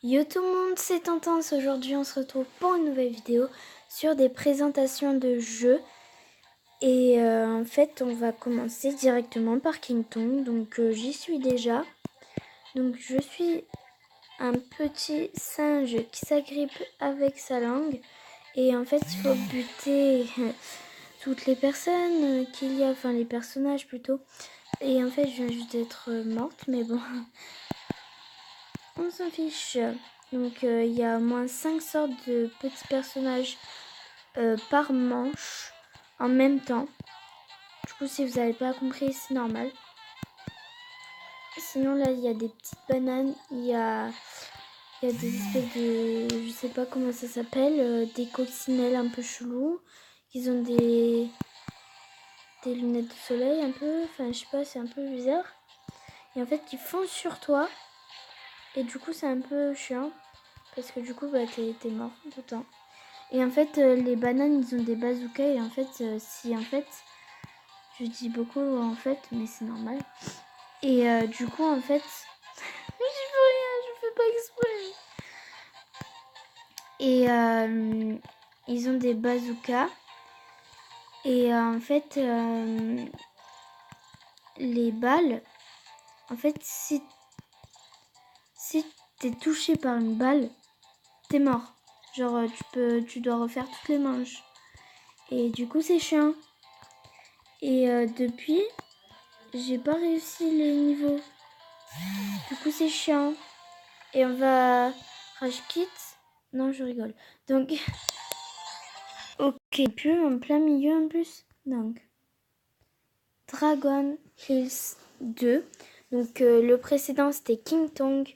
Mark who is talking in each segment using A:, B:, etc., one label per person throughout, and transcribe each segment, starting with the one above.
A: Yo tout le monde, c'est Tendance. Aujourd'hui on se retrouve pour une nouvelle vidéo sur des présentations de jeux. Et en fait on va commencer directement par Kington. Donc j'y suis déjà. Donc je suis un petit singe qui s'agrippe avec sa langue. Et en fait il faut buter toutes les personnes qu'il y a, enfin les personnages plutôt. Et en fait je viens juste d'être morte, mais bon, on s'en fiche. Donc il y a au moins 5 sortes de petits personnages par manche en même temps. Du coup si vous n'avez pas compris c'est normal. Sinon là il y a des petites bananes, il y a des espèces de, je sais pas comment ça s'appelle, des coccinelles un peu chelous. Ils ont des lunettes de soleil un peu, enfin je sais pas, c'est un peu bizarre. Et en fait ils foncent sur toi. Et du coup c'est un peu chiant. Parce que du coup bah t'es mort tout le temps. Et en fait les bananes ils ont des bazookas. Et en fait si en fait je dis beaucoup en fait mais c'est normal. Et du coup en fait je fais rien, je fais pas exprès. Et ils ont des bazookas. Et en fait les balles, en fait si t'es touché par une balle, t'es mort. Genre tu dois refaire toutes les manches. Et du coup c'est chiant. Et depuis j'ai pas réussi les niveaux. Du coup c'est chiant. Et on va rage quit. Non je rigole. Donc ok, puis en plein milieu en plus. Donc Dragon Hills 2. Donc le précédent c'était King Tong.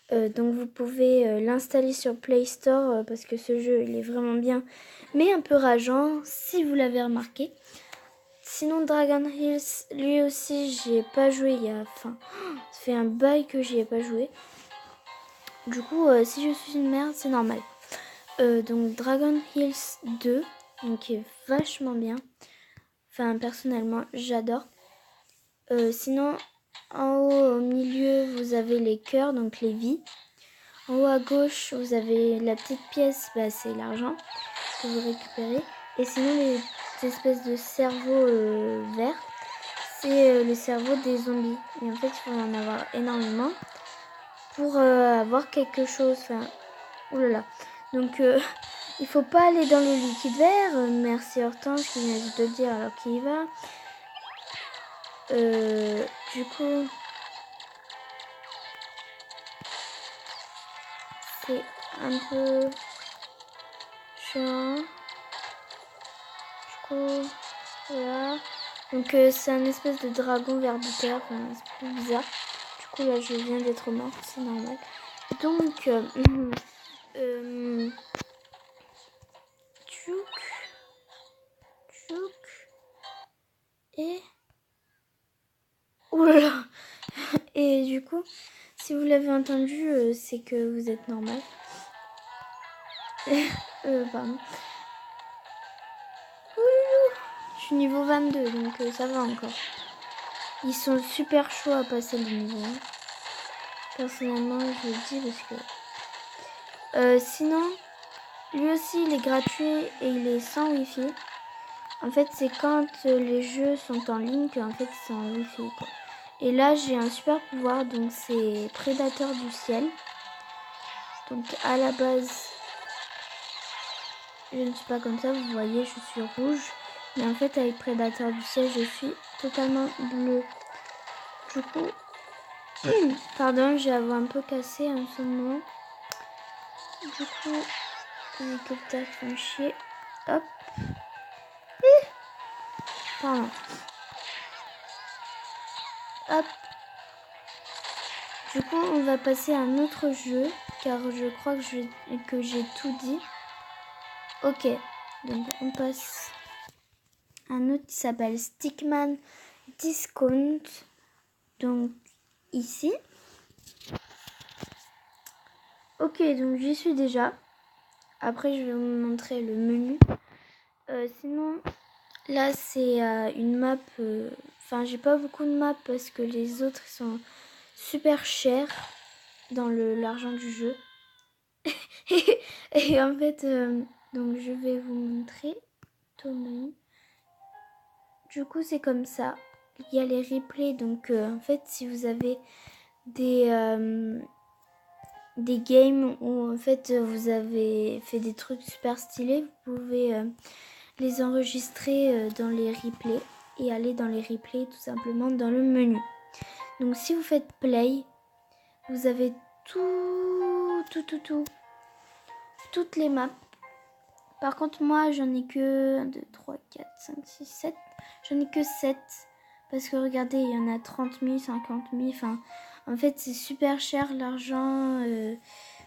A: Donc vous pouvez l'installer sur Play Store parce que ce jeu il est vraiment bien, mais un peu rageant si vous l'avez remarqué. Sinon Dragon Hills, lui aussi j'y ai pas joué il y a... Enfin, ça fait un bail que j'y ai pas joué. Du coup si je suis une merde c'est normal. Donc Dragon Hills 2, donc qui est vachement bien. Enfin personnellement j'adore. Sinon en haut au milieu vous avez les cœurs, donc les vies. En haut à gauche vous avez la petite pièce, bah, c'est l'argent que vous récupérez. Et sinon les espèces de cerveaux verts, c'est le cerveau des zombies. Et en fait il faut en avoir énormément pour avoir quelque chose. Enfin, oulala. Donc il faut pas aller dans le liquide vert. Merci Hortense qui vient juste de le dire alors qu'il y va. Du coup, c'est un peu chiant. Du coup, voilà. Donc c'est un espèce de dragon vert buteur. Enfin, c'est plus bizarre. Du coup là je viens d'être morte, c'est normal. Donc tchouk, tchouk, et oulala. Et du coup, si vous l'avez entendu, c'est que vous êtes normal. Pardon. Je suis niveau 22, donc ça va encore. Ils sont super chauds à passer le niveau. Personnellement, je le dis parce que... sinon, lui aussi, il est gratuit et il est sans wifi. En fait, c'est quand les jeux sont en ligne qu'en fait, c'est en wifi, quoi. Et là, j'ai un super pouvoir, donc c'est Prédateur du ciel. Donc à la base, je ne suis pas comme ça, vous voyez, je suis rouge. Mais en fait, avec Prédateur du ciel, je suis totalement bleue. Du coup, pardon, j'ai la voix un peu cassée en ce moment. Du coup, les hélicoptères qui font chier. Hop. Pardon. Hop. Du coup, on va passer à un autre jeu, car je crois que j'ai tout dit. Ok, donc on passe à un autre qui s'appelle Stickman Discount. Donc ici. Ok, donc j'y suis déjà. Après, je vais vous montrer le menu. Sinon, là, c'est une map... Enfin, j'ai pas beaucoup de maps parce que les autres ils sont super chers dans l'argent du jeu. Et en fait, donc je vais vous montrer Tommy. Du coup, c'est comme ça. Il y a les replays. Donc, en fait, si vous avez des games où en fait vous avez fait des trucs super stylés, vous pouvez les enregistrer dans les replays et aller dans les replays tout simplement dans le menu. Donc, si vous faites play, vous avez toutes les maps. Par contre, moi, j'en ai que 1, 2, 3, 4, 5, 6, 7. J'en ai que 7. Parce que regardez, il y en a 30 000, 50 000. Enfin, en fait, c'est super cher l'argent.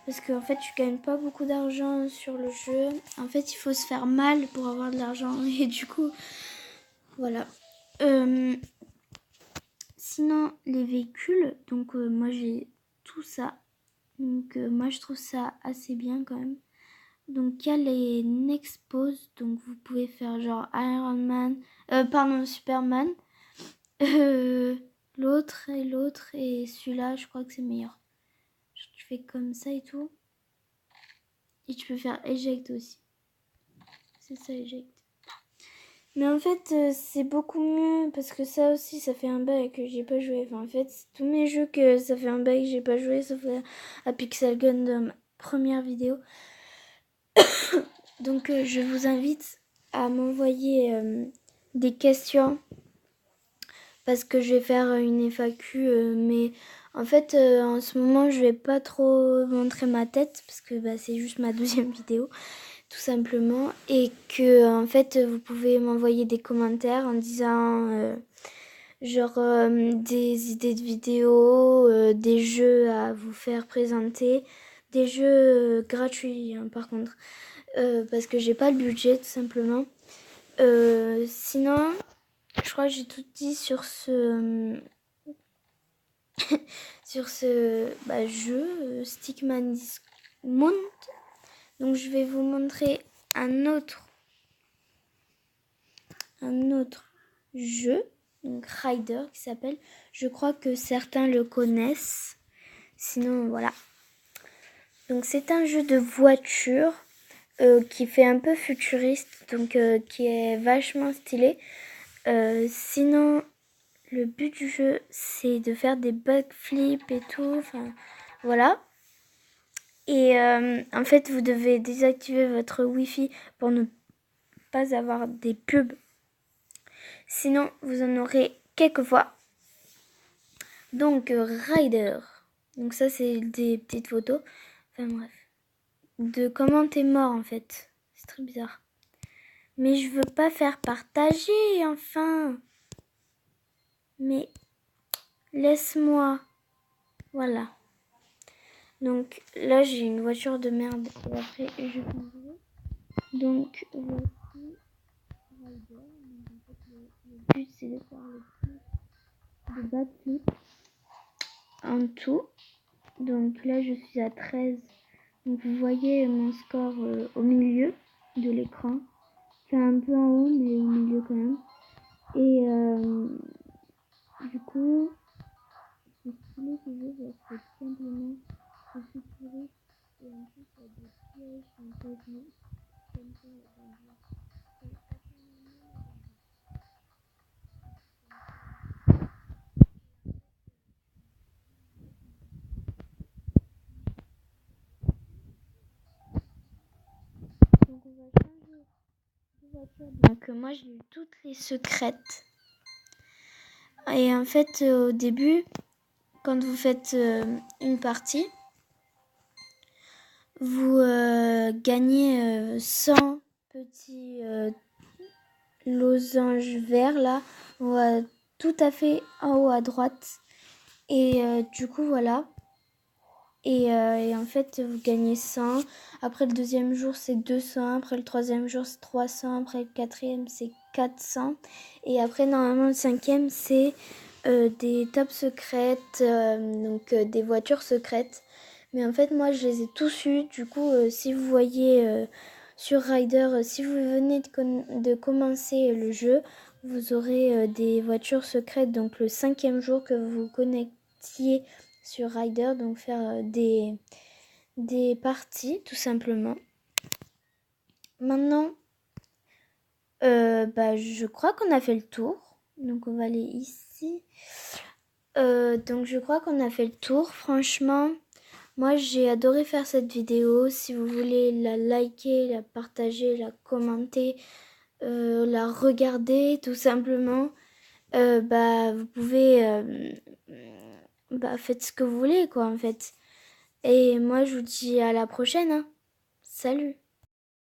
A: Parce qu'en fait, tu gagnes pas beaucoup d'argent sur le jeu. En fait, il faut se faire mal pour avoir de l'argent. Et du coup, voilà. Sinon, les véhicules. Donc, moi, j'ai tout ça. Donc, moi, je trouve ça assez bien quand même. Donc, il y a les next pose. Donc, vous pouvez faire genre Iron Man. Superman. L'autre et celui-là, je crois que c'est meilleur. Tu fais comme ça et tout. Et tu peux faire eject aussi. C'est ça, eject. Mais en fait, c'est beaucoup mieux parce que ça aussi, ça fait un bail que j'ai pas joué. Enfin, en fait, c'est tous mes jeux que ça fait un bail que j'ai pas joué, sauf à Pixel Gundam première vidéo. Donc, je vous invite à m'envoyer des questions parce que je vais faire une FAQ. Mais en fait, en ce moment, je vais pas trop montrer ma tête parce que c'est juste ma deuxième vidéo. Tout simplement, et que en fait vous pouvez m'envoyer des commentaires en disant des idées de vidéos, des jeux à vous faire présenter, des jeux gratuits par contre, parce que j'ai pas le budget tout simplement. Sinon, je crois que j'ai tout dit sur ce sur ce jeu Stickman Dismount. Donc je vais vous montrer un autre jeu, donc Rider qui s'appelle. Je crois que certains le connaissent. Sinon voilà. Donc c'est un jeu de voiture qui fait un peu futuriste, donc qui est vachement stylé. Sinon le but du jeu c'est de faire des backflips et tout. Enfin voilà. Et en fait, vous devez désactiver votre Wi-Fi pour ne pas avoir des pubs. Sinon, vous en aurez quelques fois. Donc, Rider. Donc ça, c'est des petites photos. Enfin bref. De comment t'es mort, en fait. C'est très bizarre. Mais je veux pas faire partager, enfin. Mais laisse-moi. Voilà. Donc là, j'ai une voiture de merde. Et après, je vais. Donc, voici Rider. Donc, en fait, le but, c'est de faire le plus de backflip en tout. Donc là, je suis à 13. Donc vous voyez mon score au milieu de l'écran. C'est un peu en haut, mais au milieu quand même. Et du coup, c'est stylé ce jeu parce que tout simplement, c'est futuriste. Et en plus, il y a des pièges un peu comme ça dans le jeu. Donc on va changer de voiture. Donc moi j'ai eu toutes les secrètes. Et en fait au début, quand vous faites une partie, vous gagnez 100 petits losanges verts là, tout à fait en haut à droite. Et du coup voilà. Et en fait vous gagnez 100. Après le deuxième jour c'est 200. Après le troisième jour c'est 300. Après le quatrième c'est 400. Et après normalement le cinquième c'est des tops secrètes. Donc des voitures secrètes. Mais en fait moi je les ai tous eus. Du coup si vous voyez sur Rider, si vous venez de commencer le jeu, vous aurez des voitures secrètes. Donc le cinquième jour que vous vous connectiez sur Rider, donc faire des parties tout simplement. Maintenant, je crois qu'on a fait le tour. Donc on va aller ici. Donc je crois qu'on a fait le tour. Franchement, moi j'ai adoré faire cette vidéo. Si vous voulez la liker, la partager, la commenter, la regarder tout simplement, vous pouvez faites ce que vous voulez quoi en fait. Et moi je vous dis à la prochaine, hein. Salut!